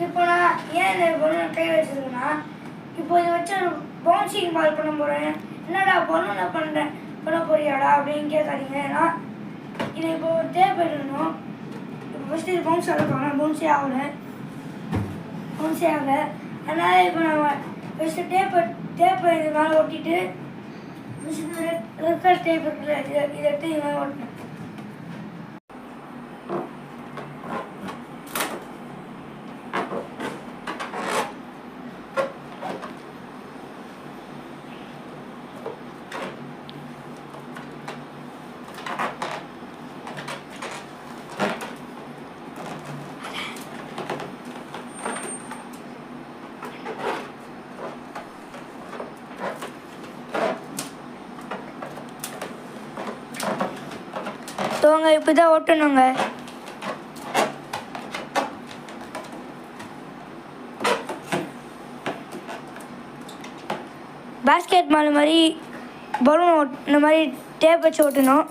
இப்போ நான் ஏன் இந்த பலூனை கை வச்சிருக்கேன்னா, இப்போ இதை வச்சு ஒரு பவுன்சிங் பால் பண்ண போகிறேன். என்னடா பலூனை பண்ண போறியாடா அப்படின்னு கேட்காதீங்க. ஏன்னா இதை இப்போ தேவைப்படணும். இப்போ ஃபஸ்ட்டு இது பவுன்ஸ் ஆகலாம், பவுன்ஸே ஆகலை. அதனால் இப்போ நம்ம ஃபஸ்ட்டு டேப்பை இது மேலே ஒட்டிட்டு ரெட் கலர் டேப் இருக்குல்ல, இதை எடுத்து இது மேலே ஒட்டணும். தோங்க இப்படி தான் ஒட்டணுங்க. பேஸ்கெட் பால் மாதிரி பலூன் இந்த மாதிரி டேப் வச்சு ஒட்டணும்.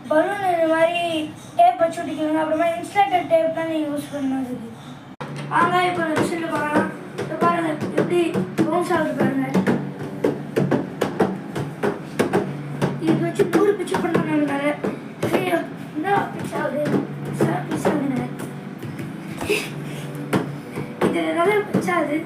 பலூன் இந்த மாதிரி டேப் வச்சு ஒட்டிக்கோங்க. அப்புறமா இன்சுலேட்டர் டேப் தான் நீங்கள் யூஸ் பண்ணணும். அதுக்கு வாங்க இப்போ ரிசல்ட் பார்க்கலாம். இப்போ பாருங்கள் எப்படி பவுன்ஸ் ஆகுது பாருங்கள். இது வச்சு 100 பிச்சு பண்ணணும்னால என்ன பிச் ஆகுது, பிச் ஆகுதுங்க. இது நல்லா பிச் ஆகுது.